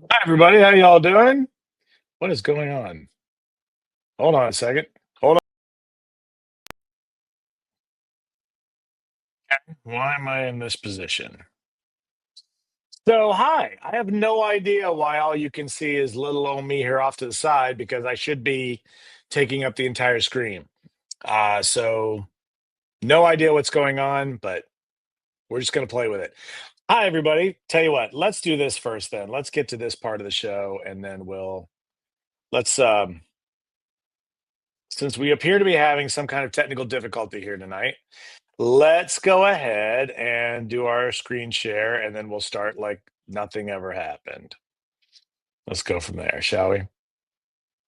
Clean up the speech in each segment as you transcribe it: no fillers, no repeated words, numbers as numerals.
Hi, everybody. How y'all doing? What is going on? Hold on a second. Hold on. Why am I in this position? So, hi. I have no idea why all you can see is little old me here off to the side because I should be taking up the entire screen. So no idea what's going on, but we're just going to play with it. Hi, everybody. Tell you what, let's do this first then. Let's get to this part of the show and then let's, since we appear to be having some kind of technical difficulty here tonight. Let's go ahead and do our screen share, and then we'll start like nothing ever happened. Let's go from there, shall we?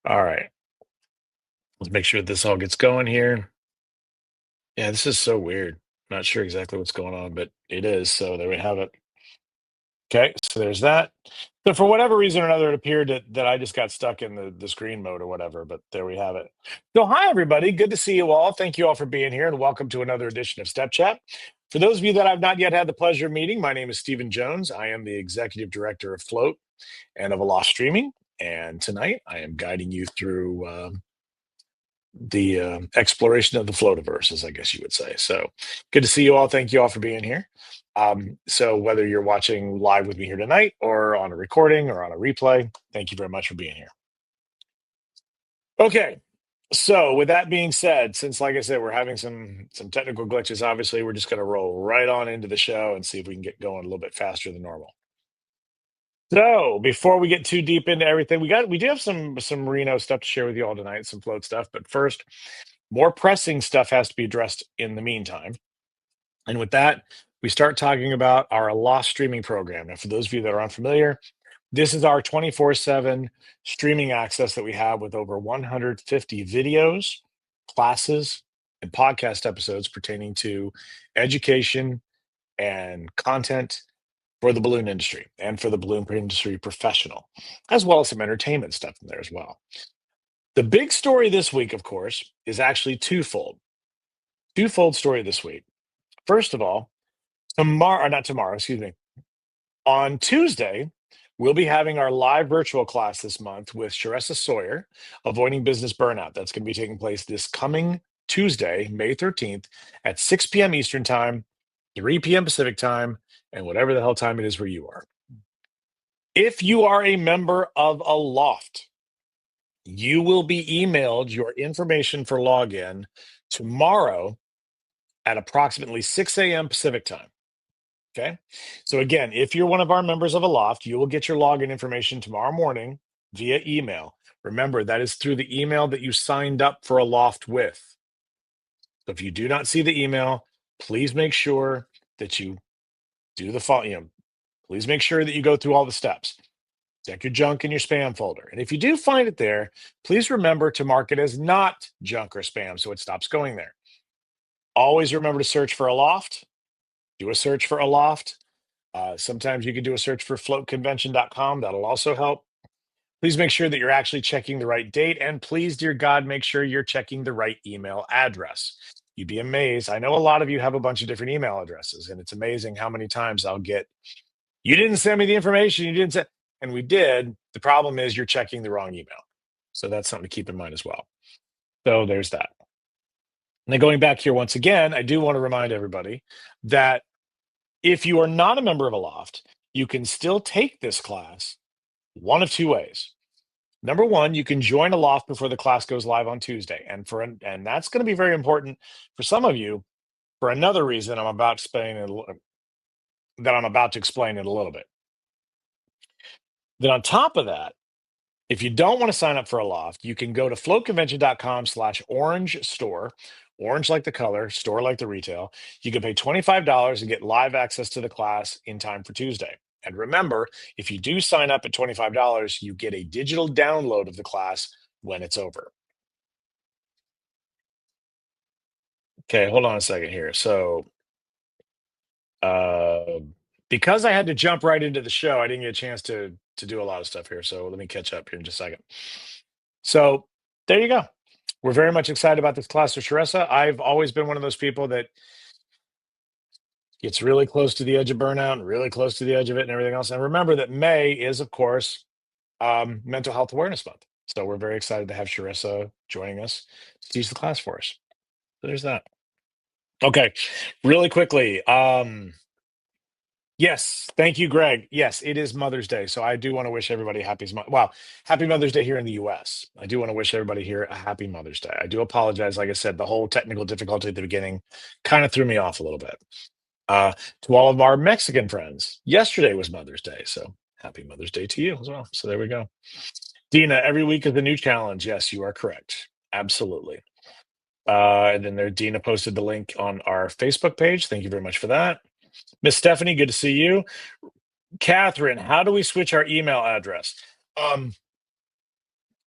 All right. Let's make sure this all gets going here. Yeah, this is so weird. Not sure exactly what's going on, but it is. So there we have it. Okay, so there's that. So for whatever reason or another, it appeared that I just got stuck in the screen mode or whatever, but there we have it. So hi everybody, good to see you all. Thank you all for being here and welcome to another edition of Step Chat. For those of you that I've not yet had the pleasure of meeting, my name is Stephen Jones. I am the executive director of Float and of Aloft Streaming. And tonight I am guiding you through the exploration of the floativerse, as I guess you would say. So good to see you all. Thank you all for being here. So whether you're watching live with me here tonight or on a recording or on a replay, thank you very much for being here. Okay. So with that being said, since like I said, we're having some technical glitches, obviously we're just going to roll right on into the show and see if we can get going a little bit faster than normal. So before we get too deep into everything, we do have some Reno stuff to share with you all tonight, some float stuff. But first, more pressing stuff has to be addressed in the meantime. And with that, we start talking about our Lost streaming program. Now, for those of you that are unfamiliar, this is our 24/7 streaming access that we have with over 150 videos, classes, and podcast episodes pertaining to education and content for the balloon industry and for the balloon industry professional, as well as some entertainment stuff in there as well. The big story this week, of course, is actually twofold. Twofold story this week. First of all, tomorrow, not tomorrow, excuse me, on Tuesday, we'll be having our live virtual class this month with Sharessa Sawyer, Avoiding Business Burnout. That's going to be taking place this coming Tuesday, May 13th at 6 p.m. Eastern Time, 3 p.m. Pacific Time, and whatever the hell time it is where you are. If you are a member of Aloft, you will be emailed your information for login tomorrow at approximately 6 a.m. Pacific Time. Okay. So again, if you're one of our members of Aloft, you will get your login information tomorrow morning via email. Remember, that is through the email that you signed up for Aloft with. So if you do not see the email, please make sure that you do the follow. Please make sure that you go through all the steps. Check your junk and your spam folder. And if you do find it there, please remember to mark it as not junk or spam so it stops going there. Always remember to search for Aloft. Do a search for Aloft. Sometimes you can do a search for floatconvention.com. That'll also help. Please make sure that you're actually checking the right date. And please, dear God, make sure you're checking the right email address. You'd be amazed. I know a lot of you have a bunch of different email addresses, and it's amazing how many times I'll get, you didn't send me the information. You didn't send, and we did. The problem is you're checking the wrong email. So that's something to keep in mind as well. So there's that. Now, going back here once again, I do want to remind everybody that if you are not a member of Aloft, you can still take this class one of two ways. Number one, you can join Aloft before the class goes live on Tuesday, and that's going to be very important for some of you for another reason I'm about to explain in a little bit. Then on top of that, if you don't want to sign up for Aloft, you can go to floatconvention.com/orange store, orange like the color, store like the retail. You can pay $25 and get live access to the class in time for Tuesday. And remember, if you do sign up at $25, you get a digital download of the class when it's over. Okay, hold on a second here. So, uh, because I had to jump right into the show, I didn't get a chance to do a lot of stuff here. So let me catch up here in just a second. So there you go. We're very much excited about this class with Sharessa. I've always been one of those people that Gets really close to the edge of burnout and really close to the edge of it and everything else. And remember that May is, of course, Mental Health Awareness Month. So we're very excited to have Sharissa joining us to teach the class for us. So there's that. Okay, really quickly. Yes, thank you, Greg. Yes, it is Mother's Day, so I do want to wish everybody happy Mother's Day here in the U.S. I do want to wish everybody here a happy Mother's Day. I do apologize. Like I said, the whole technical difficulty at the beginning kind of threw me off a little bit. Uh, to all of our Mexican friends, yesterday was Mother's Day, so happy Mother's Day to you as well. So there we go. Dina, every week is a new challenge. Yes, you are correct. Absolutely. And then there, Dina posted the link on our Facebook page. Thank you very much for that. Miss Stephanie, good to see you. Catherine, how do we switch our email address? Um,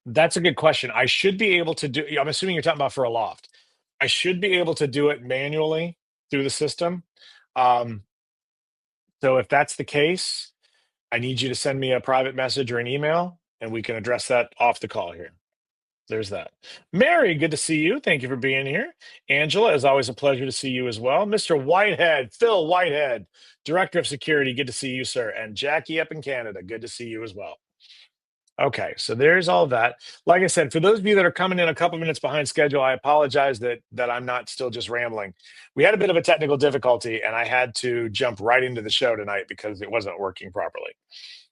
that's a good question. I should be able to do, I'm assuming you're talking about for a loft. I should be able to do it manually through the system. Um, so if that's the case, I need you to send me a private message or an email and we can address that off the call here. There's that. Mary, good to see you. Thank you for being here. Angela, it's always a pleasure to see you as well. Mr. Whitehead, Phil Whitehead, Director of Security, good to see you, sir. And Jackie up in Canada, good to see you as well. Okay, so there's all that. Like I said, for those of you that are coming in a couple minutes behind schedule, I apologize that I'm not still just rambling. We had a bit of a technical difficulty, and I had to jump right into the show tonight because it wasn't working properly.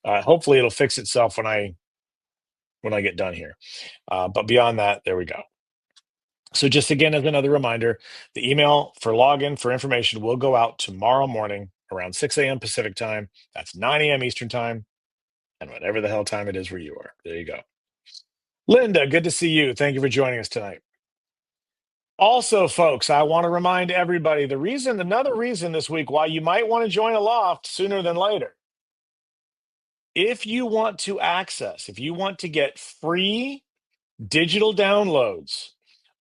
Hopefully, it'll fix itself when I get done here. But beyond that, there we go. So just again, as another reminder, the email for login for information will go out tomorrow morning around 6 a.m. Pacific time. That's 9 a.m. Eastern time, and whatever the hell time it is where you are. There you go. Linda, good to see you. Thank you for joining us tonight. Also, folks, I want to remind everybody another reason this week why you might want to join a loft sooner than later. If you want to get free digital downloads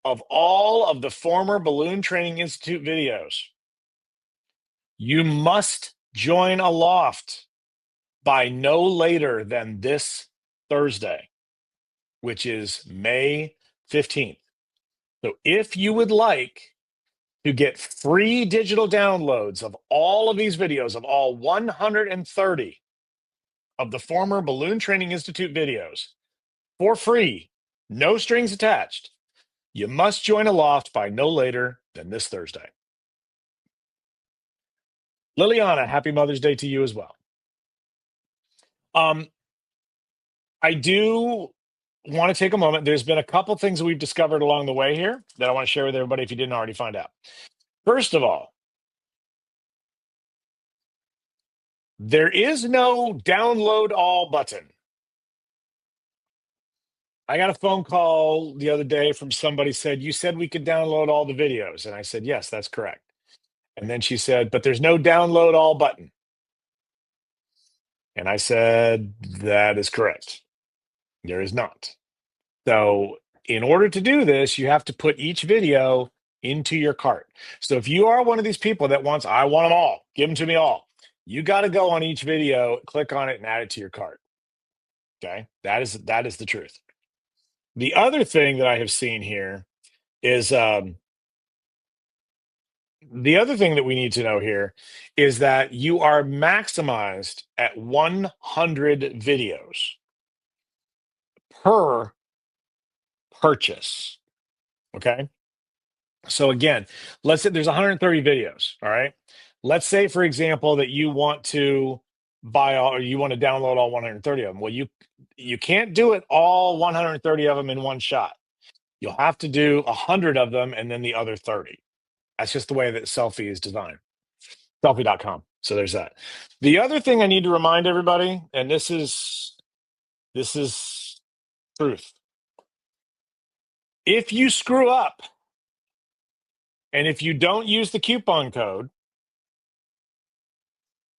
of all of the former Balloon Training Institute videos, you must join a loft by no later than this Thursday, which is May 15th. So if you would like to get free digital downloads of all of these videos, of all 130 of the former Balloon Training Institute videos, for free, no strings attached, you must join a loft by no later than this Thursday. Liliana, happy Mother's Day to you as well. I do want to take a moment. There's been a couple things that we've discovered along the way here that I want to share with everybody if you didn't already find out. First of all, there is no download all button. I got a phone call the other day from somebody said, you said we could download all the videos. And I said, yes, that's correct. And then she said, but there's no download all button. And I said, that is correct. There is not. So in order to do this, you have to put each video into your cart. So if you are one of these people that wants, I want them all, give them to me all, you got to go on each video, click on it, and add it to your cart. Okay, that is the truth. The other thing that I have seen here is the other thing that we need to know here is that you are maximized at 100 videos per purchase. Okay. So again, let's say there's 130 videos. All right. Let's say, for example, that you want to buy all, or you want to download all 130 of them. Well, you can't do it all 130 of them in one shot. You'll have to do 100 of them and then the other 30. That's just the way that Selfie is designed. Selfie.com. So there's that. The other thing I need to remind everybody, and this is truth. If you screw up and if you don't use the coupon code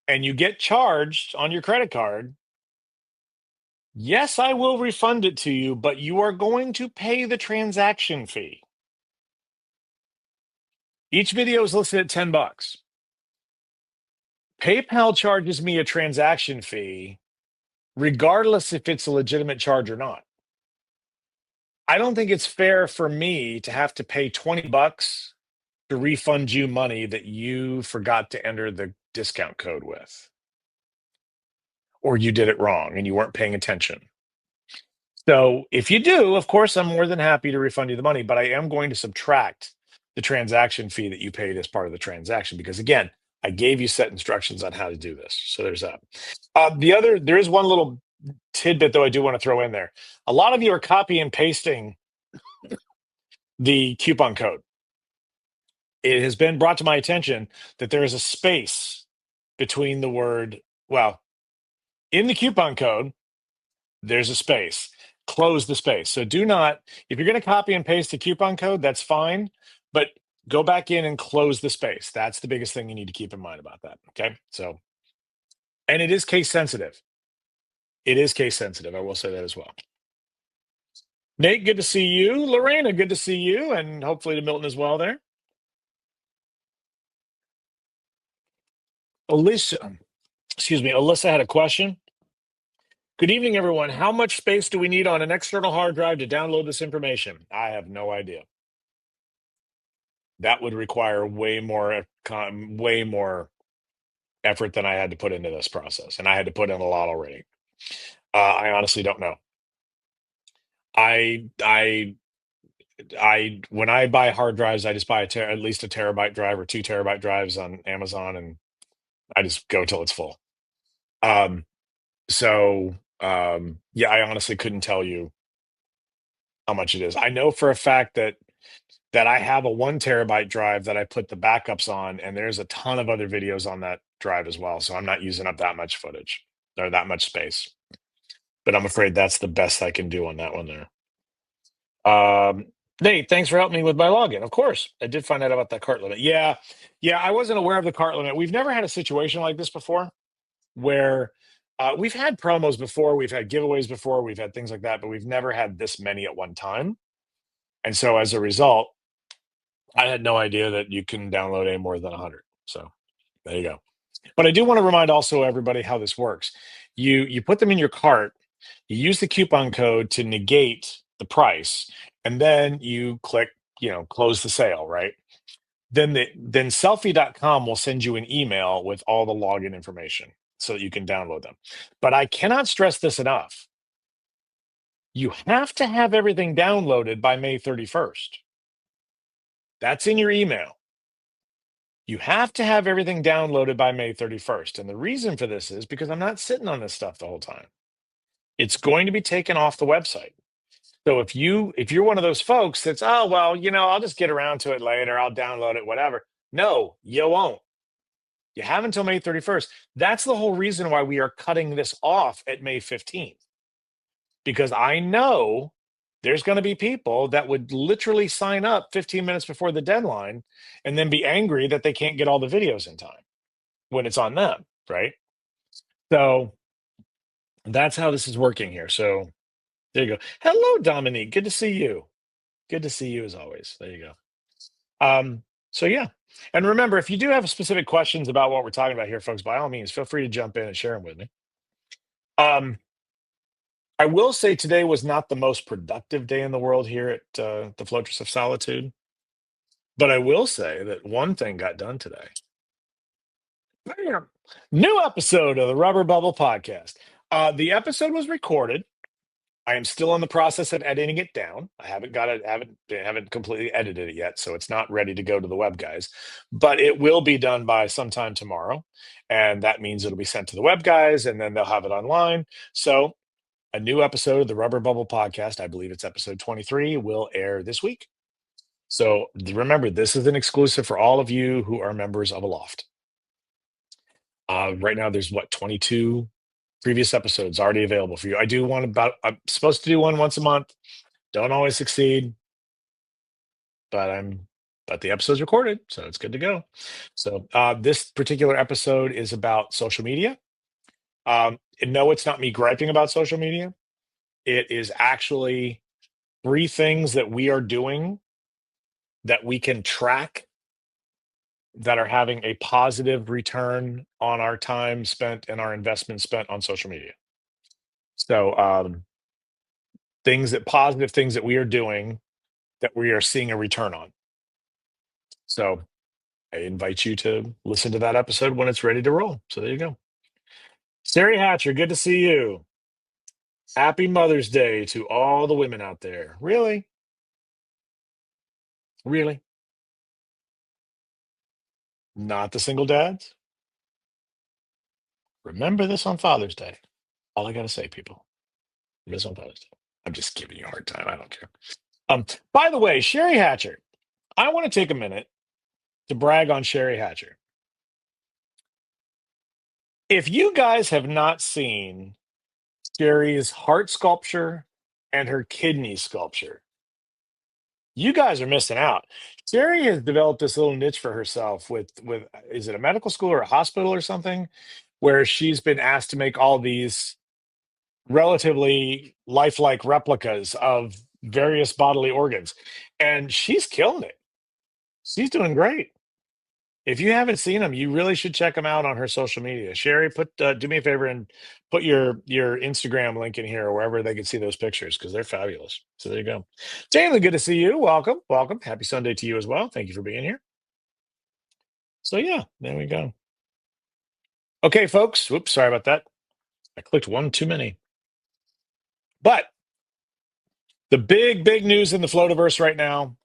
and you get charged on your credit card, yes, I will refund it to you, but you are going to pay the transaction fee. Each video is listed at $10. PayPal charges me a transaction fee, regardless if it's a legitimate charge or not. I don't think it's fair for me to have to pay $20 to refund you money that you forgot to enter the discount code with, or you did it wrong and you weren't paying attention. So if you do, of course, I'm more than happy to refund you the money, but I am going to subtract the transaction fee that you paid as part of the transaction because, again, I gave you set instructions on how to do this. So there's that. There is one little tidbit though I do want to throw in there. A lot of you are copy and pasting the coupon code. It has been brought to my attention that there is a space between the word, well, in the coupon code, there's a space. Close the space. So do not, if you're going to copy and paste the coupon code, that's fine, but go back in and close the space. That's the biggest thing you need to keep in mind about that. Okay. So, and it is case sensitive. It is case sensitive. I will say that as well. Nate, good to see you. Lorena, good to see you. And hopefully to Milton as well there. Alyssa, excuse me, Alyssa had a question. Good evening, everyone. How much space do we need on an external hard drive to download this information? I have no idea. That would require way more effort than I had to put into this process, and I had to put in a lot already. I honestly don't know. I I when I buy hard drives, I just buy at least a terabyte drive or 2 terabyte drives on Amazon, and I just go till it's full. Um, yeah, I honestly couldn't tell you how much it is. I know for a fact that I have a 1 terabyte drive that I put the backups on, and there's a ton of other videos on that drive as well. So I'm not using up that much footage or that much space. But I'm afraid that's the best I can do on that one there. Um, Nate, thanks for helping me with my login. Of course, I did find out about that cart limit. Yeah, yeah, I wasn't aware of the cart limit. We've never had a situation like this before where we've had promos before, we've had giveaways before, we've had things like that, but we've never had this many at one time. And so as a result, I had no idea that you can download any more than 100. So there you go. But I do want to remind also everybody how this works. You put them in your cart, you use the coupon code to negate the price, and then you click, close the sale, right? Then selfie.com will send you an email with all the login information so that you can download them. But I cannot stress this enough. You have to have everything downloaded by May 31st. That's in your email. You have to have everything downloaded by May 31st. And the reason for this is because I'm not sitting on this stuff the whole time. It's going to be taken off the website. So if you're one of those folks that's, oh well, I'll just get around to it later, I'll download it, whatever. No, you won't. You have until May 31st. That's the whole reason why we are cutting this off at May 15th. Because I know there's going to be people that would literally sign up 15 minutes before the deadline and then be angry that they can't get all the videos in time when it's on them, right? So that's how this is working here. So there you go. Hello, Dominique. Good to see you. Good to see you as always. There you go. So yeah. And remember, if you do have specific questions about what we're talking about here, folks, by all means, feel free to jump in and share them with me. I will say today was not the most productive day in the world here at the Fortress of Solitude, but I will say that one thing got done today. Bam! New episode of the Rubber Bubble Podcast. The episode was recorded. I am still in the process of editing it down. I haven't got it, haven't completely edited it yet, so it's not ready to go to the web guys. But it will be done by sometime tomorrow, and that means it'll be sent to the web guys, and then they'll have it online. So a new episode of the Rubber Bubble Podcast, I believe it's episode 23, will air this week. So remember, this is an exclusive for all of you who are members of Aloft. Right now, there's 22 previous episodes already available for you. I'm supposed to do one once a month. Don't always succeed, but the episode's recorded, so it's good to go. So this particular episode is about social media. And no, it's not me griping about social media. It is actually 3 things that we are doing that we can track that are having a positive return on our time spent and our investment spent on social media. So, positive things that we are doing that we are seeing a return on. So I invite you to listen to that episode when it's ready to roll. So there you go. Sari Hatcher, good to see you. Happy Mother's Day to all the women out there. Really? Really? Not the single dads? Remember this on Father's Day. All I got to say, people. Remember this on Father's Day. I'm just giving you a hard time. I don't care. By the way, Sari Hatcher, I want to take a minute to brag on Sari Hatcher. If you guys have not seen Sherry's heart sculpture and her kidney sculpture, you guys are missing out. Sherry has developed this little niche for herself with is it a medical school or a hospital or something, where she's been asked to make all these relatively lifelike replicas of various bodily organs, and she's killing it. She's doing great. If you haven't seen them, you really should check them out on her social media. Sherry, do me a favor and put your Instagram link in here or wherever they can see those pictures because they're fabulous. So there you go. Taylor, good to see you. Welcome, welcome. Happy Sunday to you as well. Thank you for being here. So yeah, there we go. Okay, folks. Whoops, sorry about that. I clicked one too many. But the big news in the Floativerse right now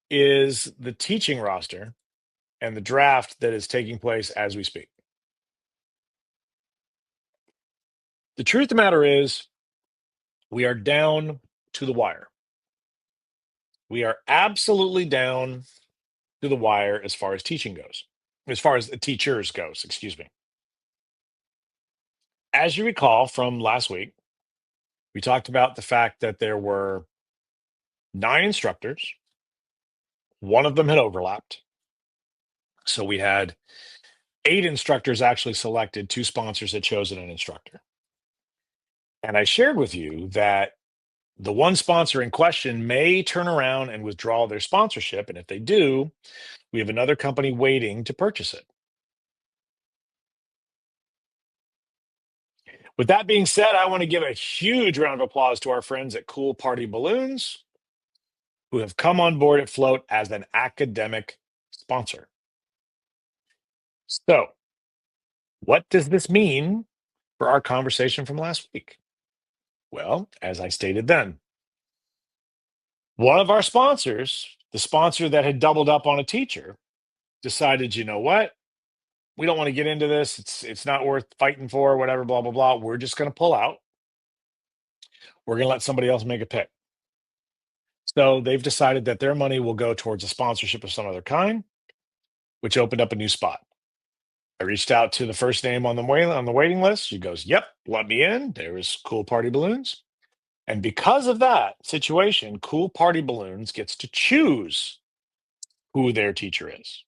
is the teaching roster and the draft that is taking place as we speak. The truth of the matter is, we are down to the wire. We are absolutely down to the wire as far as teaching goes, as far as the teachers goes, excuse me. As you recall from last week, we talked about the fact that there were 9 instructors. One of them had overlapped. So we had 8 instructors actually selected, 2 sponsors had chosen an instructor. And I shared with you that the one sponsor in question may turn around and withdraw their sponsorship. And if they do, we have another company waiting to purchase it. With that being said, I want to give a huge round of applause to our friends at Cool Party Balloons, who have come on board at Float as an academic sponsor. So, what does this mean for our conversation from last week? Well, as I stated then, one of our sponsors, the sponsor that had doubled up on a teacher, decided, you know what? We don't want to get into this. It's not worth fighting for, whatever, blah, blah, blah. We're just going to pull out. We're going to let somebody else make a pick. So they've decided that their money will go towards a sponsorship of some other kind, which opened up a new spot. I reached out to the first name on the waiting list. She goes, "Yep, let me in." There was Cool Party Balloons. And because of that situation, Cool Party Balloons gets to choose who their teacher is,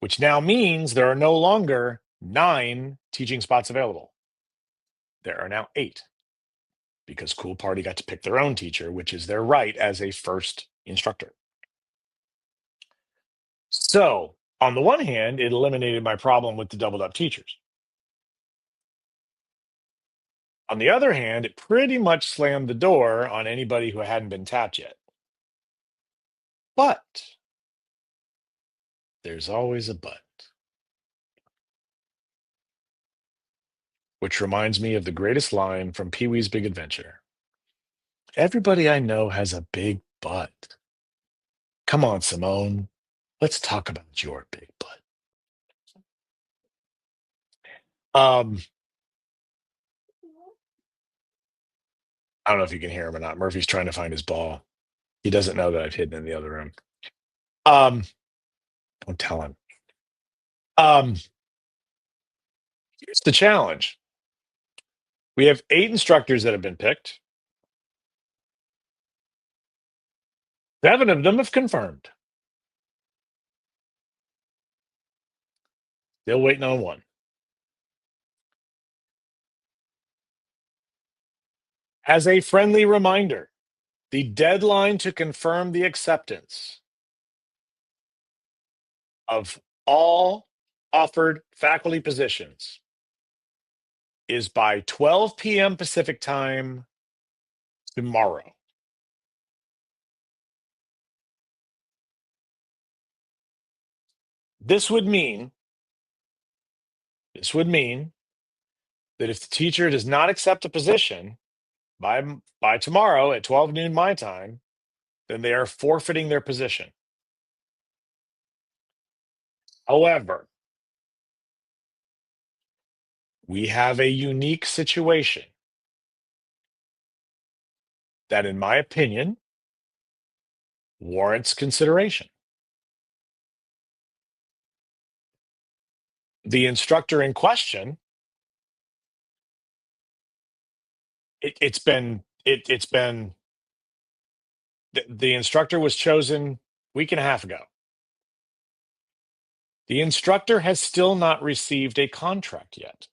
which now means there are no longer 9 teaching spots available. There are now 8 because Cool Party got to pick their own teacher, which is their right as a first instructor. So, on the one hand, it eliminated my problem with the doubled up teachers. On the other hand, it pretty much slammed the door on anybody who hadn't been tapped yet. But there's always a but. Which reminds me of the greatest line from Pee Wee's Big Adventure. Everybody I know has a big butt. Come on, Simone. Let's talk about your big butt. Um, I don't know if you can hear him or not. Murphy's trying to find his ball. He doesn't know that I've hidden in the other room. Um, don't tell him. Um, Here's the challenge. We have 8 instructors that have been picked. 7 of them have confirmed. Still waiting on 1. As a friendly reminder, the deadline to confirm the acceptance of all offered faculty positions is by 12 p.m. Pacific time tomorrow. This would mean this would mean that if the teacher does not accept a position by tomorrow at 12 noon my time, then they are forfeiting their position. However, we have a unique situation that, in my opinion, warrants consideration. The instructor in question, it's been the instructor was chosen week and a half ago. The instructor has still not received a contract yet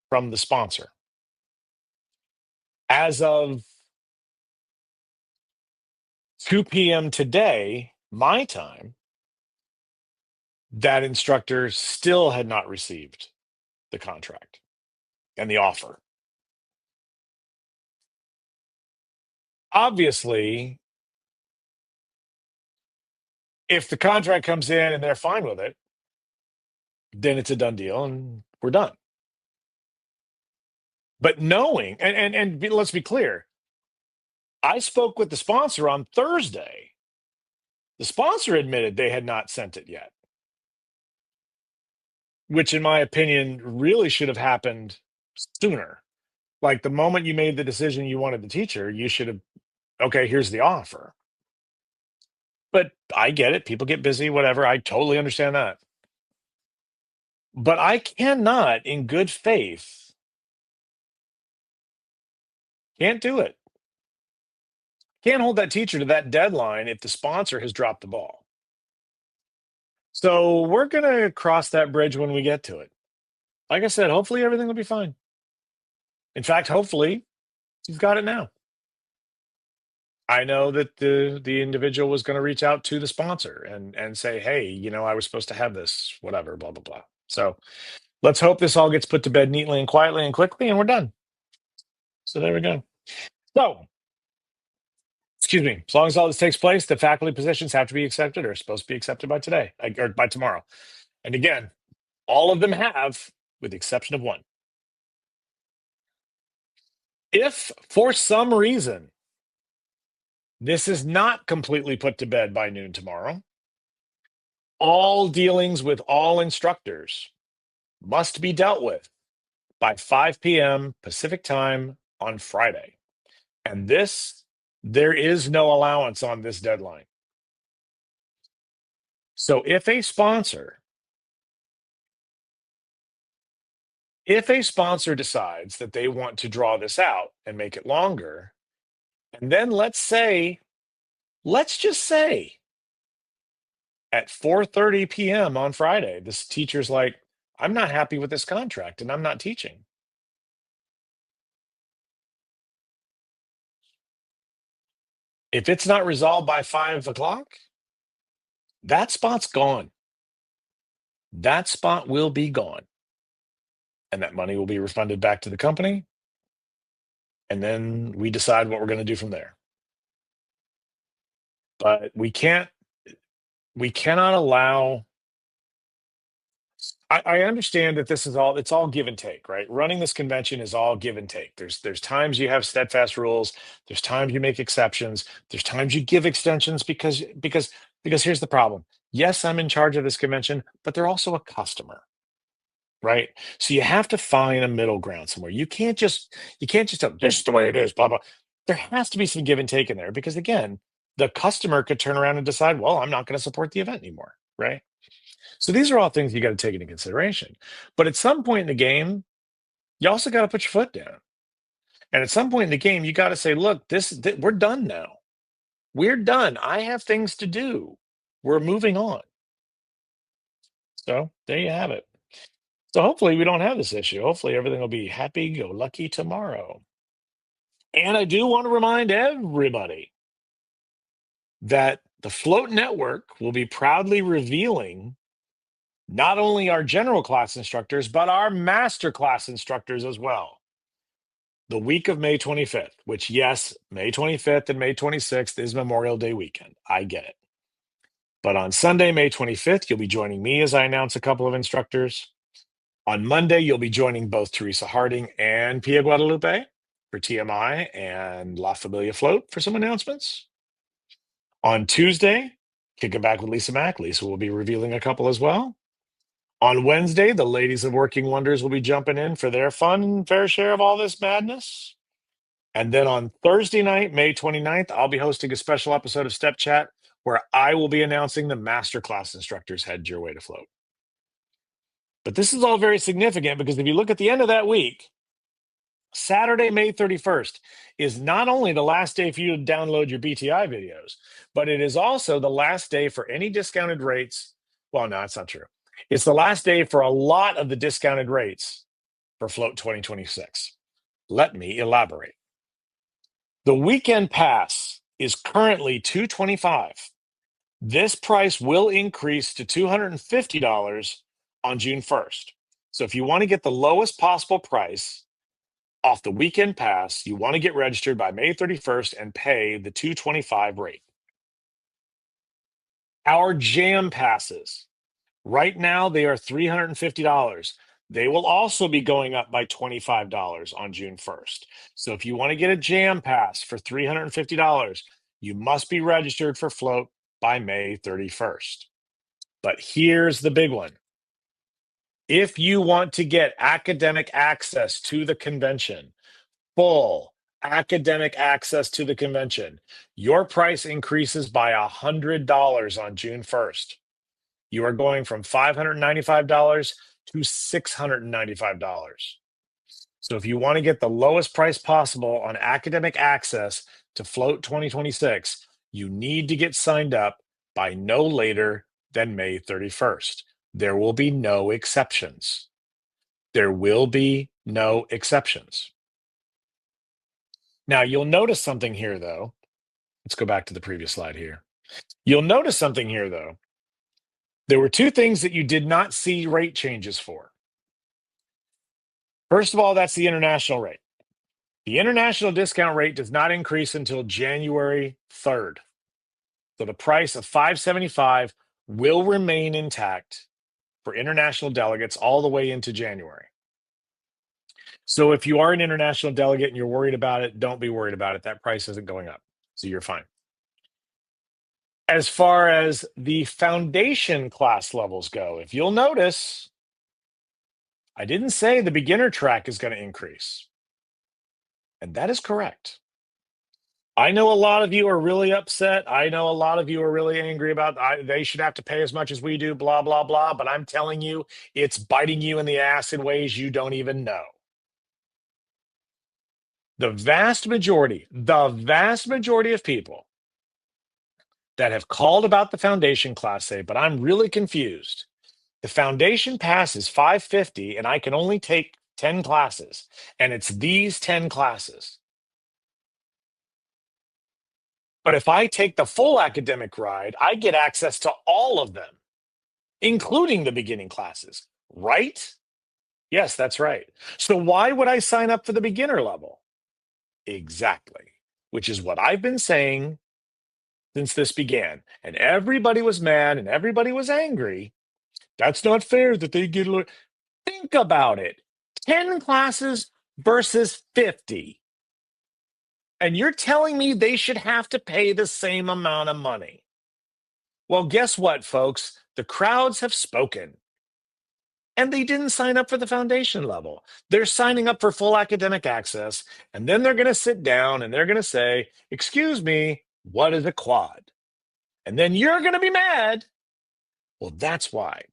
from the sponsor. As of 2 p.m. today, my time, that instructor still had not received the contract and the offer. Obviously, if the contract comes in and they're fine with it, then it's a done deal and we're done. But knowing, let's be clear, I spoke with the sponsor on Thursday. The sponsor admitted they had not sent it yet, which, in my opinion, really should have happened sooner. Like the moment you made the decision you wanted the teacher, you should have, okay, here's the offer. But I get it. People get busy, whatever. I totally understand that. But I cannot, in good faith, can't do it. Can't hold that teacher to that deadline if the sponsor has dropped the ball. So we're going to cross that bridge when we get to it. Like I said, hopefully everything will be fine. In fact, hopefully you've got it now. I know that the individual was going to reach out to the sponsor and say, "Hey, I was supposed to have this, whatever, blah blah blah." So let's hope this all gets put to bed neatly and quietly and quickly, and we're done. So there we go. So, excuse me. As long as all this takes place, the faculty positions have to be accepted or are supposed to be accepted by today or by tomorrow. And again, all of them have, with the exception of one. If for some reason this is not completely put to bed by noon tomorrow, all dealings with all instructors must be dealt with by 5 p.m. Pacific time on Friday. And there is no allowance on this deadline. So if a sponsor decides that they want to draw this out and make it longer, and then let's just say at 4:30 p.m. on Friday, this teacher's like, I'm not happy with this contract and I'm not teaching. If it's not resolved by 5 o'clock, that spot's gone. That spot will be gone. And that money will be refunded back to the company. And then we decide what we're going to do from there. But we cannot allow. I understand that it's all give and take, right? Running this convention is all give and take. There's times you have steadfast rules, there's times you make exceptions, there's times you give extensions because here's the problem. Yes, I'm in charge of this convention, but they're also a customer, right? So you have to find a middle ground somewhere. You can't just tell this is the way it is, blah blah. There has to be some give and take in there because again, the customer could turn around and decide, well, I'm not going to support the event anymore, right? So these are all things you got to take into consideration. But at some point in the game, you also got to put your foot down. And at some point in the game, you got to say, look, we're done now. We're done. I have things to do. We're moving on. So there you have it. So hopefully we don't have this issue. Hopefully everything will be happy go lucky tomorrow. And I do want to remind everybody that the Float Network will be proudly revealing not only our general class instructors, but our master class instructors as well. The week of May 25th, which, yes, May 25th and May 26th is Memorial Day weekend. I get it. But on Sunday, May 25th, you'll be joining me as I announce a couple of instructors. On Monday, you'll be joining both Teresa Harding and Pia Guadalupe for TMI and La Familia Float for some announcements. On Tuesday, kicking back with Lisa Mack. Lisa will be revealing a couple as well. On Wednesday, the ladies of Working Wonders will be jumping in for their fun and fair share of all this madness. And then on Thursday night, May 29th, I'll be hosting a special episode of Step Chat where I will be announcing the masterclass instructors head your way to float. But this is all very significant because if you look at the end of that week, Saturday, May 31st is not only the last day for you to download your BTI videos, but it is also the last day for any discounted rates. Well, no, that's not true. It's the last day for a lot of the discounted rates for Float 2026. Let me elaborate. The weekend pass is currently $225. This price will increase to $250 on June 1st. So if you want to get the lowest possible price off the weekend pass, you want to get registered by May 31st and pay the $225 rate. Our jam passes, right now they are $350. They will also be going up by $25 on June 1st. So if you want to get a jam pass for $350, you must be registered for Float by May 31st. But here's the big one. If you want to get academic access to the convention, full academic access to the convention, your price increases by $100 on June 1st. You are going from $595 to $695. So if you want to get the lowest price possible on academic access to Float 2026, you need to get signed up by no later than May 31st. There will be no exceptions. There will be no exceptions. Now, you'll notice something here, though. Let's go back to the previous slide here. You'll notice something here, though. There were two things that you did not see rate changes for. First of all, that's the international rate. The international discount rate does not increase until January 3rd. So the price of $575 will remain intact for international delegates all the way into January. So if you are an international delegate and you're worried about it, don't be worried about it. That price isn't going up. So you're fine. As far as the foundation class levels go, if you'll notice, I didn't say the beginner track is going to increase. And that is correct. I know a lot of you are really upset. I know a lot of you are really angry about they should have to pay as much as we do, blah, blah, blah. But I'm telling you, it's biting you in the ass in ways you don't even know. The vast majority of people that have called about the foundation class say, but I'm really confused. The foundation pass is $550 and I can only take 10 classes, and it's these 10 classes. But if I take the full academic ride, I get access to all of them, including the beginning classes, right? Yes, that's right. So why would I sign up for the beginner level? Exactly, which is what I've been saying since this began. And everybody was mad and everybody was angry. That's not fair that they get a little. Think about it. 10 classes versus 50. And you're telling me they should have to pay the same amount of money. Well, guess what, folks? The crowds have spoken. And they didn't sign up for the foundation level. They're signing up for full academic access. And then they're going to sit down and they're going to say, excuse me, what is a quad? And then you're going to be mad. Well, that's why.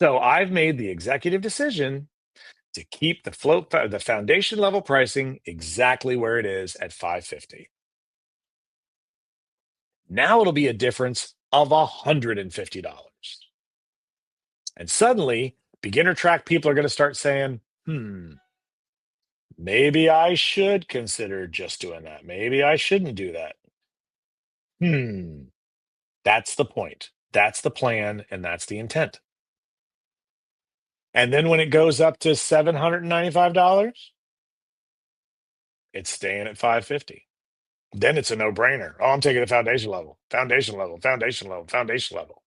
So I've made the executive decision to keep the foundation level pricing exactly where it is at $550. Now it'll be a difference of $150. And suddenly, beginner track people are going to start saying, maybe I should consider just doing that. Maybe I shouldn't do that. That's the point. That's the plan, and that's the intent. And then when it goes up to $795, it's staying at $550. Then it's a no-brainer. Oh, I'm taking the foundation level, foundation level, foundation level, foundation level.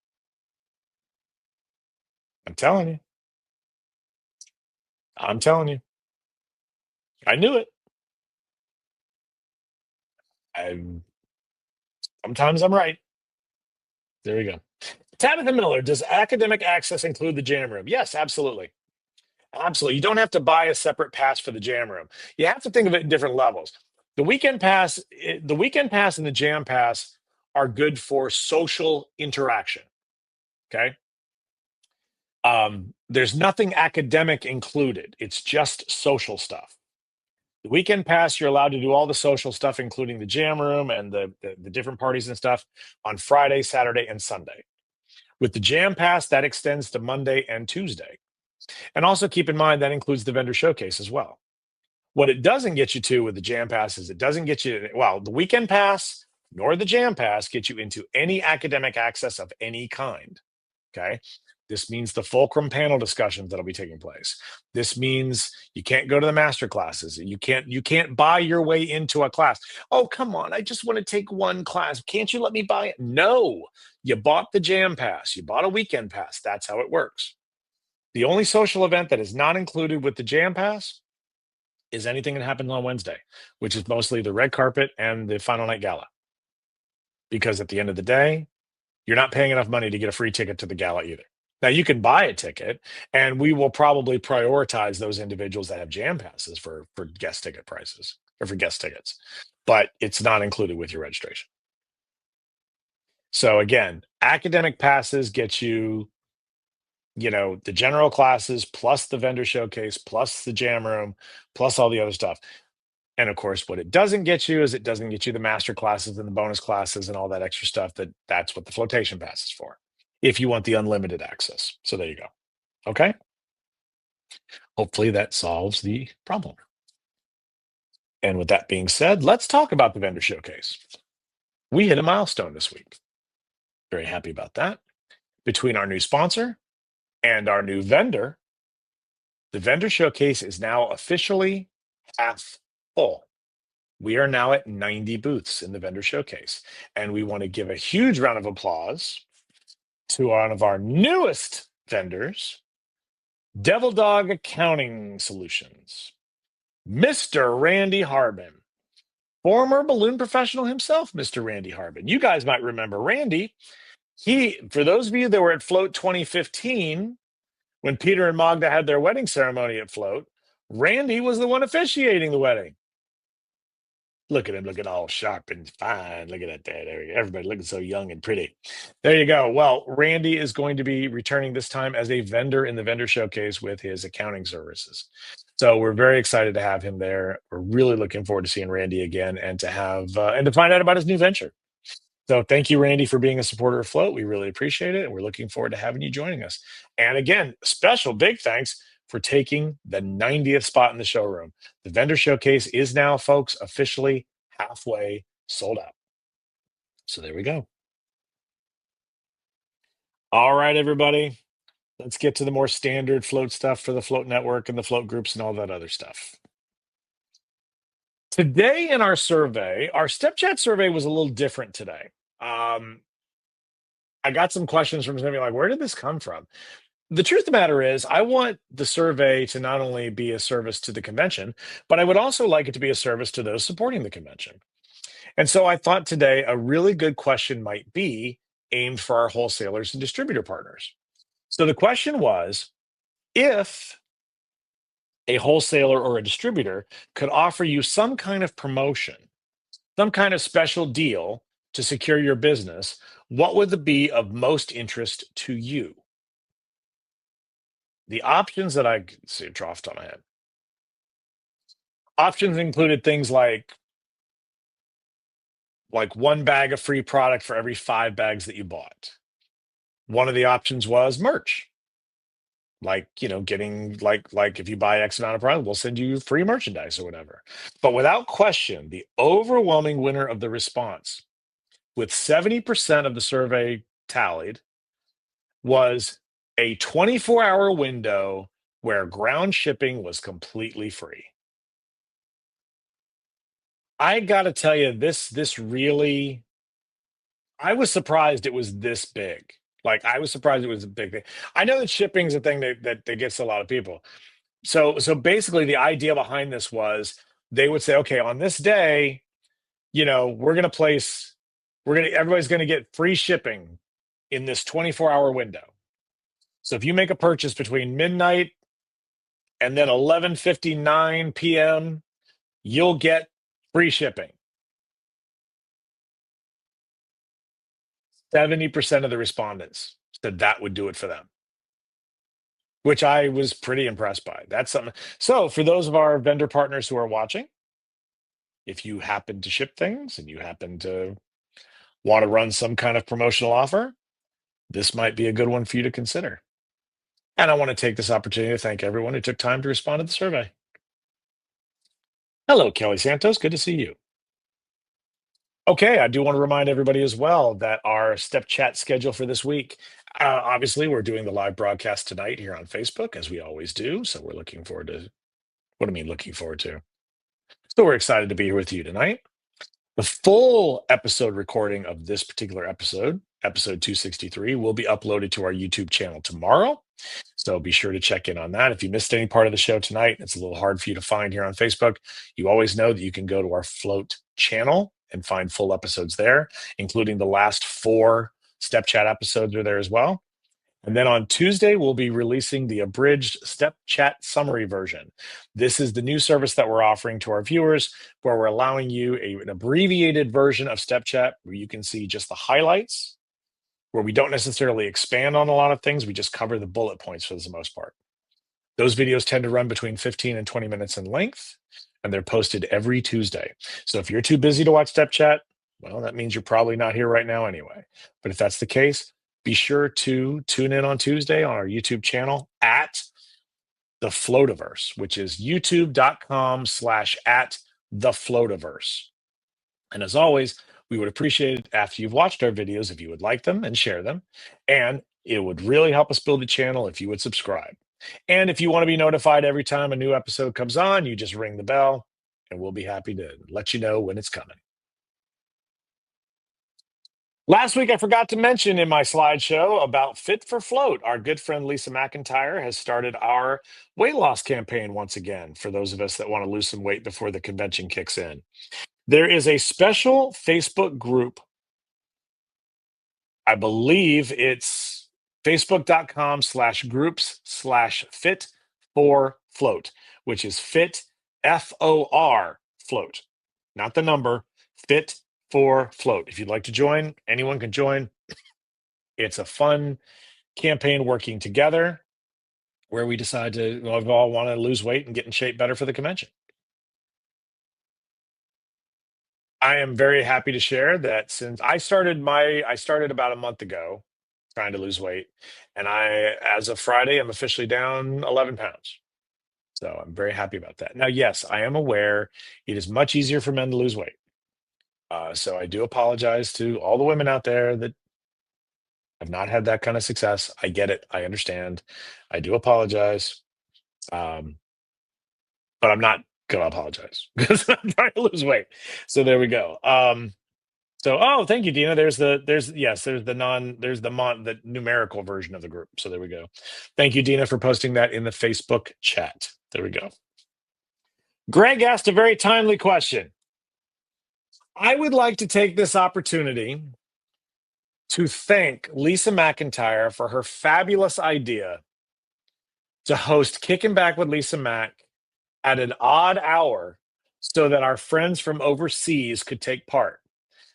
I'm telling you. I'm telling you. I knew it. I sometimes I'm right. There we go. Tabitha Miller, does academic access include the jam room? Yes, absolutely. Absolutely. You don't have to buy a separate pass for the jam room. You have to think of it in different levels. The weekend pass and the jam pass are good for social interaction. Okay. There's nothing academic included. It's just social stuff. The weekend pass, you're allowed to do all the social stuff, including the jam room and the different parties and stuff on Friday, Saturday, and Sunday. With the jam pass, that extends to Monday and Tuesday. And also keep in mind that includes the vendor showcase as well. What it doesn't get you to with the jam pass is it doesn't get you, well, the weekend pass nor the jam pass get you into any academic access of any kind. Okay. This means the fulcrum panel discussions that'll be taking place. This means you can't go to the master classes. You can't buy your way into a class. Oh, come on. I just want to take one class. Can't you let me buy it? No. You bought the jam pass. You bought a weekend pass. That's how it works. The only social event that is not included with the jam pass is anything that happens on Wednesday, which is mostly the red carpet and the final night gala. Because at the end of the day, you're not paying enough money to get a free ticket to the gala either. Now you can buy a ticket, and we will probably prioritize those individuals that have jam passes for guest ticket prices or for guest tickets, but it's not included with your registration. So again, academic passes get you, the general classes plus the vendor showcase plus the jam room plus all the other stuff. And of course, what it doesn't get you is it doesn't get you the master classes and the bonus classes and all that extra stuff that's what the flotation pass is for. If you want the unlimited access. So there you go. Okay. Hopefully that solves the problem. And with that being said, let's talk about the vendor showcase. We hit a milestone this week. Very happy about that. Between our new sponsor and our new vendor, the vendor showcase is now officially half full. We are now at 90 booths in the vendor showcase. And we want to give a huge round of applause to one of our newest vendors, Devil Dog Accounting Solutions, Mr. Randy Harbin, former balloon professional himself, Mr. Randy Harbin. You guys might remember Randy. For those of you that were at Float 2015, when Peter and Magda had their wedding ceremony at Float, Randy was the one officiating the wedding. Look at him looking all sharp and fine. Look at that there. There we go. Everybody looking so young and pretty. There you go. Well, Randy is going to be returning this time as a vendor in the vendor showcase with his accounting services. So we're very excited to have him there. We're really looking forward to seeing Randy again and to have and to find out about his new venture. So thank you, Randy, for being a supporter of Float. We really appreciate it. And we're looking forward to having you joining us. And again, special big thanks for taking the 90th spot in the showroom. The vendor showcase is now, folks, officially halfway sold out. So there we go. All right, everybody. Let's get to the more standard Float stuff for the Float network and the Float groups and all that other stuff. Today in our survey, our step chat survey was a little different today. I got some questions from somebody like, where did this come from? The truth of the matter is, I want the survey to not only be a service to the convention, but I would also like it to be a service to those supporting the convention. And so I thought today a really good question might be aimed for our wholesalers and distributor partners. So the question was, if a wholesaler or a distributor could offer you some kind of promotion, some kind of special deal to secure your business, what would it be of most interest to you? The options that I see draw off the top of my head. Options included things like one bag of free product for every 5 bags that you bought. One of the options was merch. Like, getting like if you buy X amount of product, we'll send you free merchandise or whatever. But without question, the overwhelming winner of the response, with 70% of the survey tallied, was a 24-hour window where ground shipping was completely free. I gotta tell you, this really I was surprised it was this big. Like, I was surprised it was a big thing. I know that shipping's a thing that gets a lot of people. So basically the idea behind this was they would say, okay, on this day, we're gonna everybody's gonna get free shipping in this 24-hour window. So if you make a purchase between midnight and then 11:59 p.m., you'll get free shipping. 70% of the respondents said that would do it for them, which I was pretty impressed by. That's something. So, for those of our vendor partners who are watching, if you happen to ship things and you happen to want to run some kind of promotional offer, this might be a good one for you to consider. And I want to take this opportunity to thank everyone who took time to respond to the survey. Hello, Kelly Santos. Good to see you. Okay, I do want to remind everybody as well that our step chat schedule for this week. Obviously, we're doing the live broadcast tonight here on Facebook, as we always do. So we're looking forward to what I mean, looking forward to. So we're excited to be here with you tonight. The full episode recording of this particular episode, episode 263, will be uploaded to our YouTube channel tomorrow. So be sure to check in on that. If you missed any part of the show tonight, it's a little hard for you to find here on Facebook. You always know that you can go to our Float channel and find full episodes there, including the last 4 Step Chat episodes are there as well. And then on Tuesday, we'll be releasing the abridged Step Chat summary version. This is the new service that we're offering to our viewers, where we're allowing you an abbreviated version of Step Chat where you can see just the highlights, where we don't necessarily expand on a lot of things. We just cover the bullet points for the most part. Those videos tend to run between 15 and 20 minutes in length, and they're posted every Tuesday. So if you're too busy to watch Step Chat, well, that means you're probably not here right now anyway. But if that's the case, be sure to tune in on Tuesday on our YouTube channel at the Floativerse, which is youtube.com/at the Floativerse. And as always, we would appreciate it after you've watched our videos if you would like them and share them. And it would really help us build the channel if you would subscribe. And if you want to be notified every time a new episode comes on, you just ring the bell and we'll be happy to let you know when it's coming. Last week, I forgot to mention in my slideshow about Fit for Float. Our good friend Lisa McIntyre has started our weight loss campaign once again for those of us that want to lose some weight before the convention kicks in. There is a special Facebook group. I believe it's facebook.com/groups/fit for float, which is fit FOR float, not the number, fit for float. If you'd like to join, anyone can join. It's a fun campaign working together where we decide to we all want to lose weight and get in shape better for the convention. I am very happy to share that since I started about a month ago trying to lose weight, and as of Friday, I'm officially down 11 pounds. So I'm very happy about that. Now, yes, I am aware it is much easier for men to lose weight. So I do apologize to all the women out there that have not had that kind of success. I get it. I understand. I do apologize. Um, but I'm not gonna apologize because I'm trying to lose weight. So there we go. Oh, thank you, Dina. There's the numerical version of the group. So there we go. Thank you, Dina, for posting that in the Facebook chat. There we go. Greg asked a very timely question. I would like to take this opportunity to thank Lisa McIntyre for her fabulous idea to host Kicking Back with Lisa Mack at an odd hour so that our friends from overseas could take part.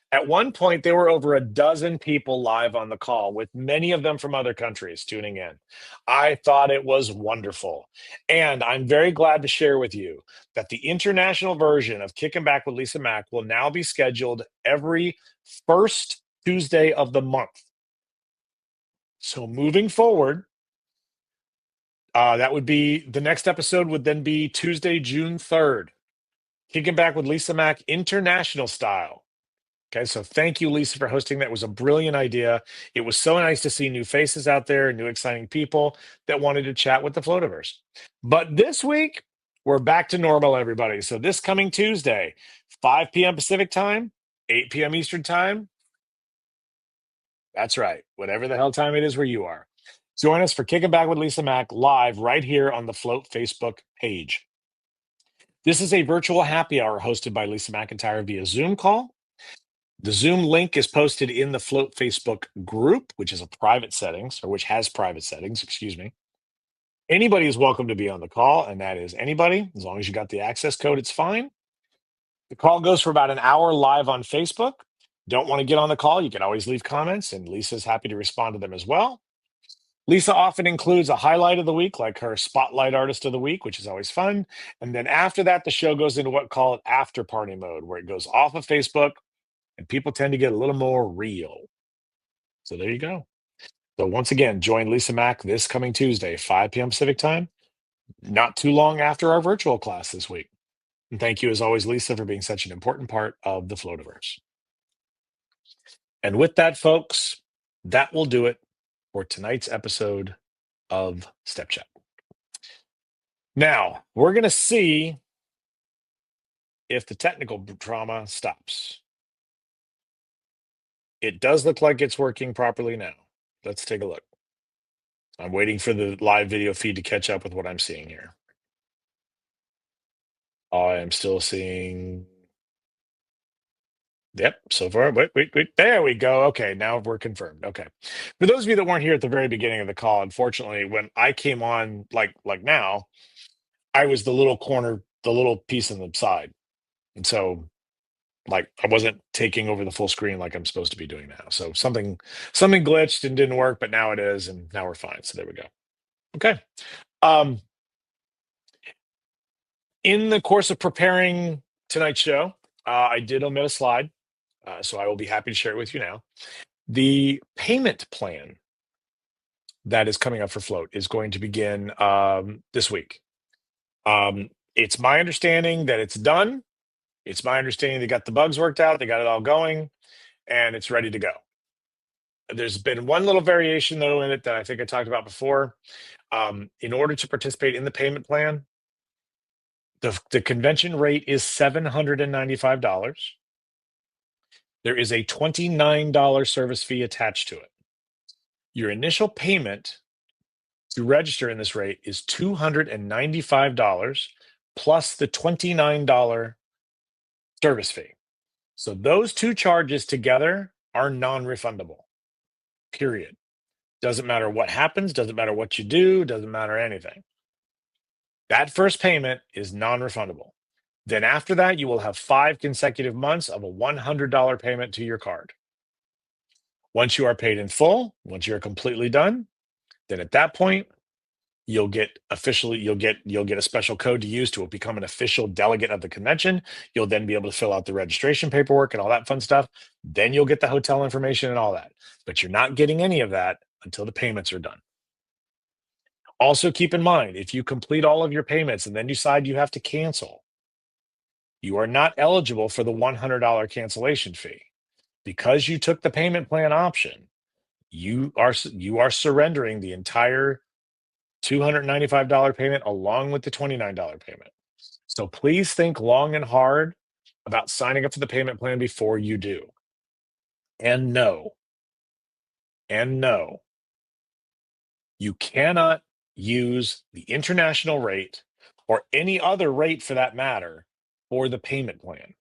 At one point, there were over a dozen people live on the call, with many of them from other countries tuning in. I thought it was wonderful. And I'm very glad to share with you that the international version of Kicking Back with Lisa Mack will now be scheduled every first Tuesday of the month. So moving forward, that would be the next episode would then be Tuesday, June 3rd. Kicking Back with Lisa Mack international style. Okay, so thank you, Lisa, for hosting that. It was a brilliant idea. It was so nice to see new faces out there, new exciting people that wanted to chat with the Floativerse. But this week, we're back to normal, everybody. So this coming Tuesday, 5 p.m. Pacific time, 8 p.m. Eastern time. That's right. Whatever the hell time it is where you are. Join us for Kicking Back with Lisa Mack live right here on the Float Facebook page. This is a virtual happy hour hosted by Lisa McIntyre via Zoom call. The Zoom link is posted in the Float Facebook group, which is a private settings, or which has private settings, excuse me. Anybody is welcome to be on the call, and that is anybody. As long as you got the access code, it's fine. The call goes for about an hour live on Facebook. Don't want to get on the call? You can always leave comments, and Lisa's happy to respond to them as well. Lisa often includes a highlight of the week, like her Spotlight Artist of the Week, which is always fun. And then after that, the show goes into what call it after party mode, where it goes off of Facebook and people tend to get a little more real. So there you go. So once again, join Lisa Mack this coming Tuesday, 5 p.m. Pacific time, not too long after our virtual class this week. And thank you, as always, Lisa, for being such an important part of the Floativerse. And with that, folks, that will do it for tonight's episode of Step Chat. Now, we're going to see if the technical trauma stops. It does look like it's working properly now. Let's take a look. I'm waiting for the live video feed to catch up with what I'm seeing here. I am still seeing. Yep, so far. Wait. There we go. Okay, now we're confirmed. Okay. For those of you that weren't here at the very beginning of the call, unfortunately, when I came on, like now, I was the little corner, the little piece on the side. And so like I wasn't taking over the full screen like I'm supposed to be doing now. So something glitched and didn't work, but now it is, and now we're fine. So there we go. Okay. In the course of preparing tonight's show, I did omit a slide, so I will be happy to share it with you now. The payment plan that is coming up for Float is going to begin this week. It's my understanding that it's done. It's my understanding they got the bugs worked out, they got it all going, and it's ready to go. There's been one little variation, though, in it that I think I talked about before. In order to participate in the payment plan, the convention rate is $795. There is a $29 service fee attached to it. Your initial payment to register in this rate is $295 plus the $29 service fee. So those two charges together are non-refundable, period. Doesn't matter what happens, doesn't matter what you do, doesn't matter anything. That first payment is non-refundable. Then after that, you will have 5 consecutive months of a $100 payment to your card. Once you are paid in full, once you're completely done, then at that point, you'll get a special code to use to become an official delegate of the convention. You'll then be able to fill out the registration paperwork and all that fun stuff. Then you'll get the hotel information and all that. But you're not getting any of that until the payments are done. Also keep in mind, if you complete all of your payments and then decide you have to cancel, you are not eligible for the $100 cancellation fee. Because you took the payment plan option, you are surrendering the entire $295 payment along with the $29 payment. So please think long and hard about signing up for the payment plan before you do. And no, you cannot use the international rate or any other rate for that matter for the payment plan.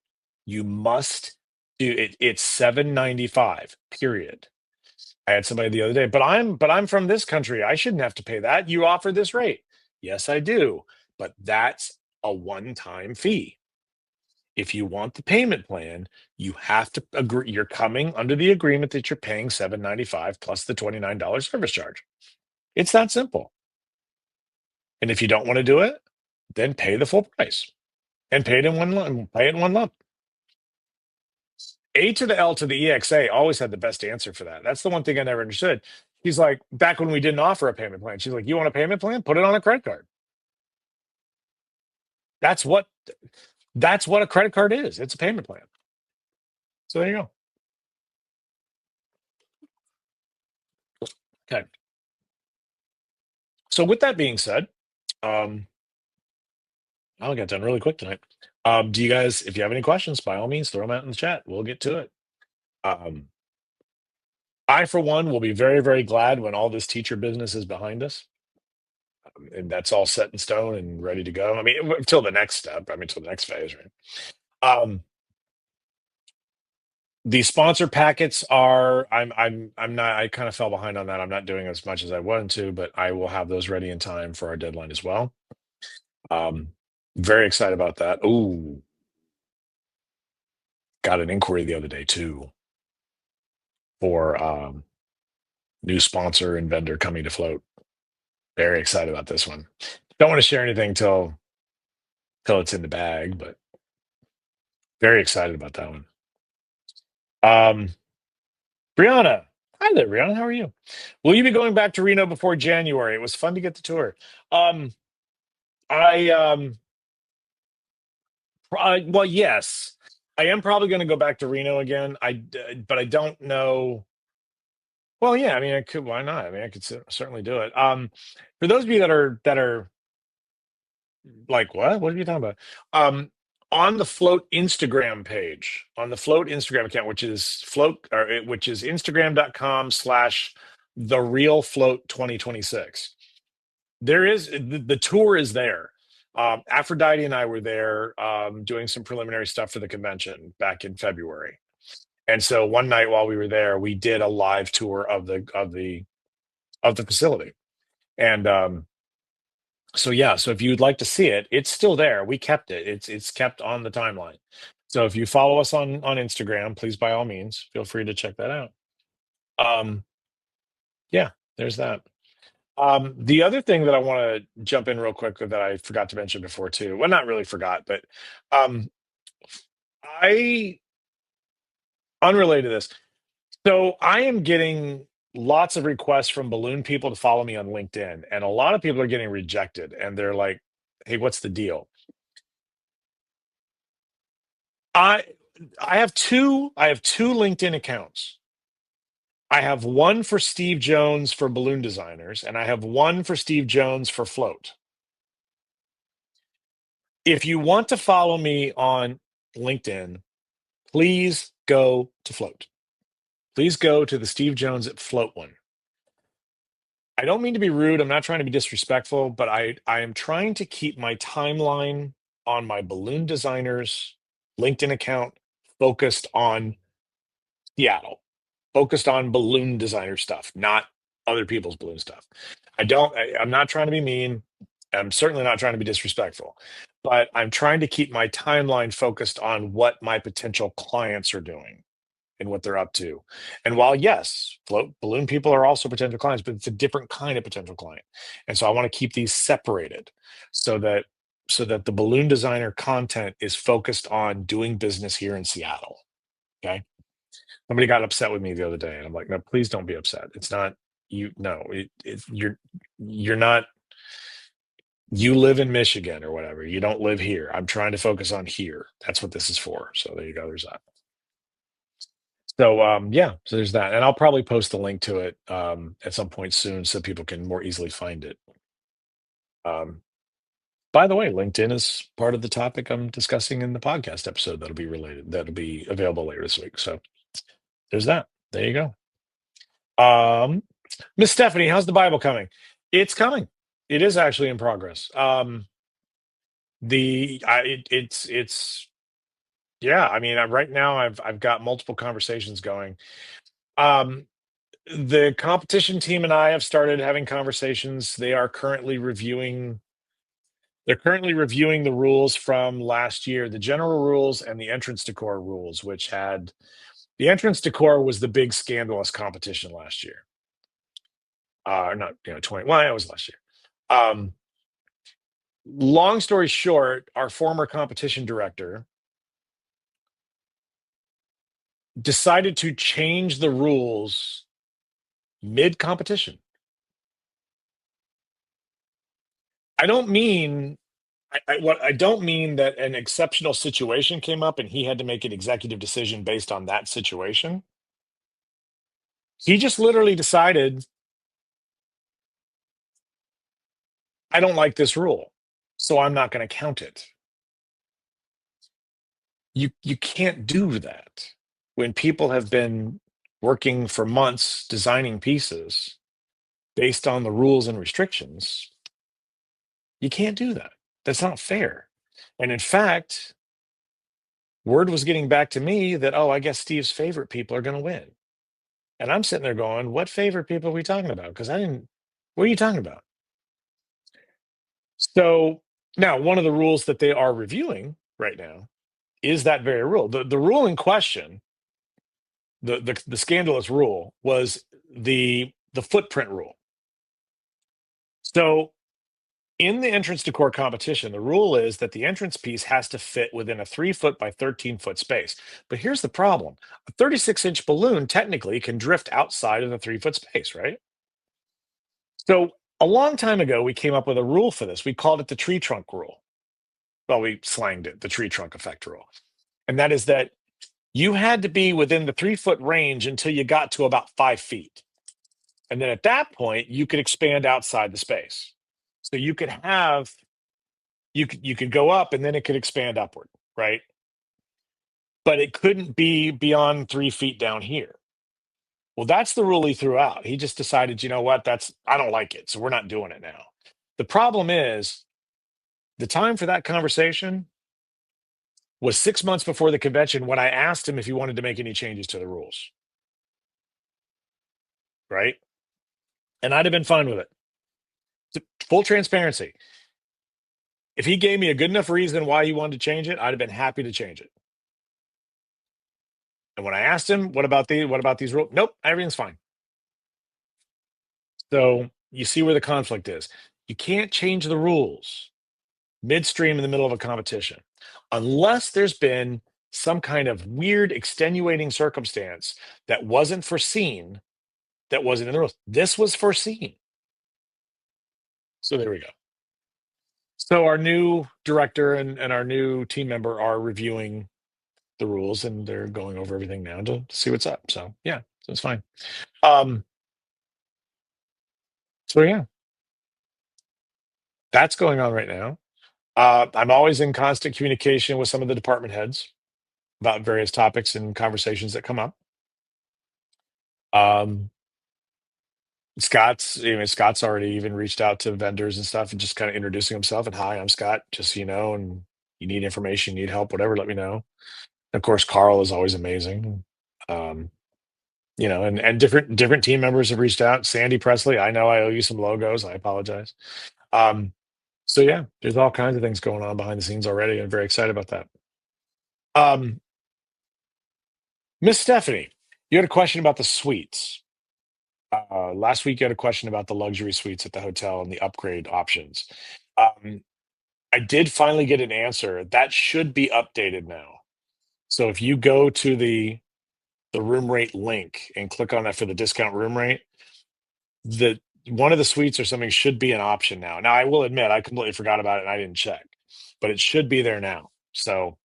You must do it. It's $795, period. I had somebody the other day, but I'm from this country. I shouldn't have to pay that. You offer this rate. Yes, I do. But that's a one-time fee. If you want the payment plan, you have to agree. You're coming under the agreement that you're paying $795 plus the $29 service charge. It's that simple. And if you don't want to do it, then pay the full price and pay it in one lump. Pay it in one lump. A to the L to the EXA always had the best answer for that. That's the one thing I never understood. He's like, back when we didn't offer a payment plan, she's like, you want a payment plan? Put it on a credit card. That's what a credit card is. It's a payment plan. So there you go. Okay. So with that being said, I got done really quick tonight. Do you guys, if you have any questions, by all means, throw them out in the chat. We'll get to it. Um, I, for one, will be very, very glad when all this teacher business is behind us, and that's all set in stone and ready to go. I mean, until the next step. I mean, until the next phase, right? Um, the sponsor packets are. I'm not. I kind of fell behind on that. I'm not doing as much as I wanted to, but I will have those ready in time for our deadline as well. Um, very excited about that. Ooh, got an inquiry the other day too for new sponsor and vendor coming to float. Very excited about this one. Don't want to share anything till it's in the bag, but very excited about that one. Um, Brianna, hi there, Brianna. How are you? Will you be going back to Reno before January? It was fun to get the tour. Um, I well, yes, I am probably going to go back to Reno again. But I don't know. Well, yeah, I mean, I could. Why not? I mean, I could certainly do it. For those of you that are like, what? What are you talking about? On the Float Instagram page, on the Float Instagram account, which is Instagram.com/ the real float 2026. There is the tour is there. Aphrodite and I were there doing some preliminary stuff for the convention back in February. And so one night while we were there, we did a live tour of the facility. And so yeah, so if you'd like to see it, it's still there. We kept it. It's kept on the timeline. So if you follow us on Instagram, please by all means feel free to check that out. Um, yeah, there's that. The other thing that I want to jump in real quick that I forgot to mention before too. Well, not really forgot, but um, I unrelated to this. So I am getting lots of requests from balloon people to follow me on LinkedIn, and a lot of people are getting rejected, and they're like, "Hey, what's the deal?" I I have two LinkedIn accounts. I have one for Steve Jones for balloon designers, and I have one for Steve Jones for float. If you want to follow me on LinkedIn, please go to float. Please go to the Steve Jones at float one. I don't mean to be rude. I'm not trying to be disrespectful, but I am trying to keep my timeline on my balloon designers LinkedIn account focused on Seattle, focused on balloon designer stuff, not other people's balloon stuff. I'm not trying to be mean. I'm certainly not trying to be disrespectful, but I'm trying to keep my timeline focused on what my potential clients are doing and what they're up to. And while yes, float balloon people are also potential clients, but it's a different kind of potential client. And so I want to keep these separated so that the balloon designer content is focused on doing business here in Seattle. Okay. Somebody got upset with me the other day, and I'm like, no, please don't be upset. It's not you. No, you're not. You live in Michigan or whatever. You don't live here. I'm trying to focus on here. That's what this is for. So there you go. There's that. So yeah, so there's that. And I'll probably post the link to it at some point soon so people can more easily find it. Um by the way, LinkedIn is part of the topic I'm discussing in the podcast episode that'll be available later this week. So there's that. There you go. Um Miss Stephanie, how's the Bible coming? It's coming. It is actually in progress. It's yeah, I mean, right now I've got multiple conversations going. Um the competition team and I have started having conversations. They're currently reviewing the rules from last year, the general rules and the entrance decor rules, which had the entrance decor was the big scandalous competition last year. Not 20. Well, it was last year. Long story short, our former competition director decided to change the rules mid competition. I don't mean what I don't mean that an exceptional situation came up and he had to make an executive decision based on that situation. He just literally decided, I don't like this rule, so I'm not going to count it. You can't do that when people have been working for months designing pieces based on the rules and restrictions. You can't do that. That's not fair. And in fact, word was getting back to me that, oh, I guess Steve's favorite people are going to win. And I'm sitting there going, what favorite people are we talking about? Because I didn't, what are you talking about? So now, one of the rules that they are reviewing right now is that very rule. The rule in question, the scandalous rule, was the footprint rule. So in the entrance decor competition, the rule is that the entrance piece has to fit within a 3 foot by 13 foot space. But here's the problem: a 36-inch balloon technically can drift outside of the 3 foot space, right? So a long time ago, we came up with a rule for this. We called it the tree trunk rule. Well, we slanged it, the tree trunk effect rule. And that is that you had to be within the 3 foot range until you got to about 5 feet. And then at that point, you could expand outside the space. So you could go up and then it could expand upward, right? But it couldn't be beyond 3 feet down here. Well, that's the rule he threw out. He just decided, you know what, that's I don't like it, so we're not doing it now. The problem is the time for that conversation was 6 months before the convention when I asked him if he wanted to make any changes to the rules, right? And I'd have been fine with it. Full transparency. If he gave me a good enough reason why he wanted to change it, I'd have been happy to change it. And when I asked him, what about these rules? Nope, everything's fine. So you see where the conflict is. You can't change the rules midstream in the middle of a competition unless there's been some kind of weird extenuating circumstance that wasn't foreseen, that wasn't in the rules. This was foreseen. So there we go. So our new director and our new team member are reviewing the rules and they're going over everything now to see what's up. So yeah, so it's fine. Um, so yeah, that's going on right now. I'm always in constant communication with some of the department heads about various topics and conversations that come up. Um, Scott's already even reached out to vendors and stuff and just kind of introducing himself and hi, I'm Scott, just so you know, and you need information, you need help, whatever, let me know. Of course, Carl is always amazing. Um, and different team members have reached out. Sandy Presley, I know I owe you some logos. I apologize. Um, so yeah, there's all kinds of things going on behind the scenes already. I'm very excited about that. Um, Miss Stephanie, you had a question about the suites. Last week, you had a question about the luxury suites at the hotel and the upgrade options. Um, I did finally get an answer. That should be updated now. So if you go to the room rate link and click on that for the discount room rate, the one of the suites or something should be an option now. Now, I will admit I completely forgot about it and I didn't check, but it should be there now. So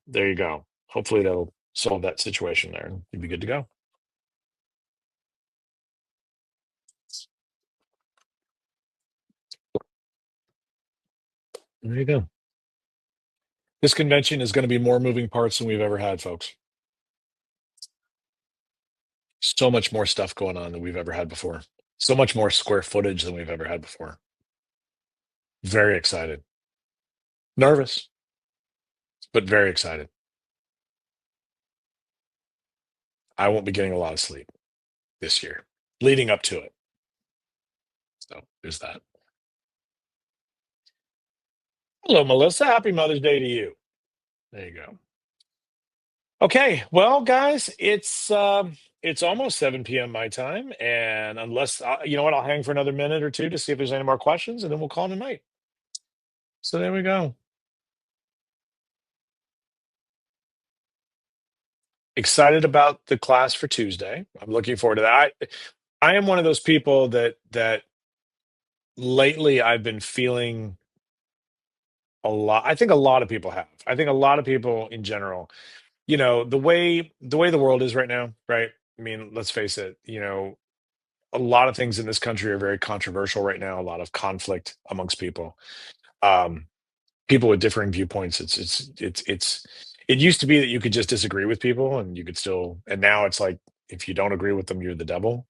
there you go. Hopefully they'll solve that situation there and you'll be good to go. There you go. This convention is going to be more moving parts than we've ever had, folks. So much more stuff going on than we've ever had before. So much more square footage than we've ever had before. Very excited. Nervous, but very excited. I won't be getting a lot of sleep this year leading up to it. So there's that. Hello, Melissa. Happy Mother's Day to you. There you go. Okay, well, guys, it's almost 7 p.m. my time, and unless you know what, I'll hang for another minute or two to see if there's any more questions, and then we'll call it a night. So there we go. Excited about the class for Tuesday. I'm looking forward to that. I am one of those people that lately I've been feeling a lot. I think a lot of people have. I think a lot of people in general, the way the world is right now, right? I mean, let's face it, a lot of things in this country are very controversial right now, a lot of conflict amongst people. Um, people with differing viewpoints. It used to be that you could just disagree with people and you could still, and now it's like if you don't agree with them, you're the devil.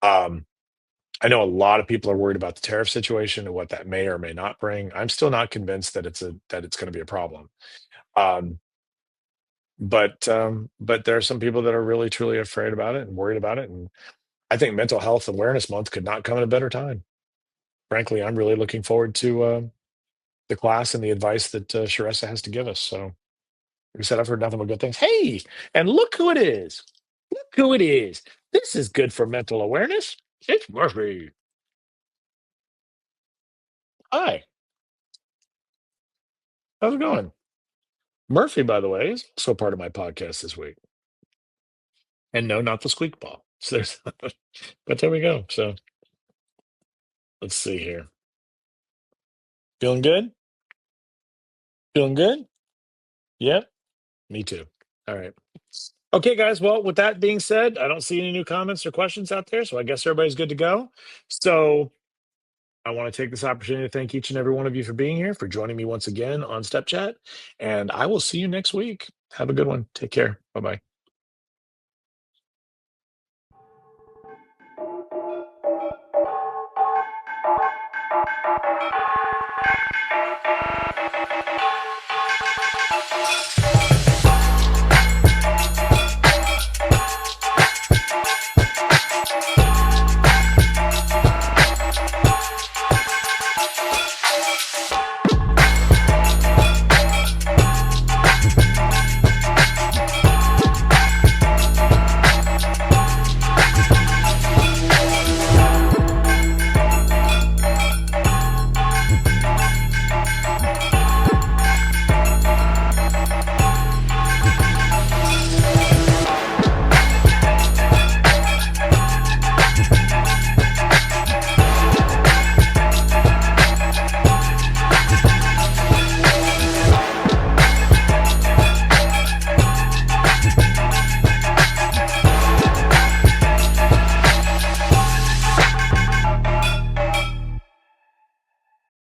Um, I know a lot of people are worried about the tariff situation and what that may or may not bring. I'm still not convinced that it's going to be a problem. Um, but there are some people that are really truly afraid about it and worried about it. And I think Mental Health Awareness Month could not come at a better time. Frankly, I'm really looking forward to the class and the advice that Sharessa has to give us. So, like I said, I've heard nothing but good things. Hey, and look who it is! Look who it is! This is good for mental awareness. It's Murphy. Hi, how's it going? Murphy, by the way, is also part of my podcast this week. And no, not the squeak ball. So there's, but there we go. So let's see here. Feeling good? Feeling good? Yep. Me too. All right. Okay, guys. Well, with that being said, I don't see any new comments or questions out there. So I guess everybody's good to go. So I want to take this opportunity to thank each and every one of you for being here, for joining me once again on Step Chat. And I will see you next week. Have a good one. Take care. Bye bye.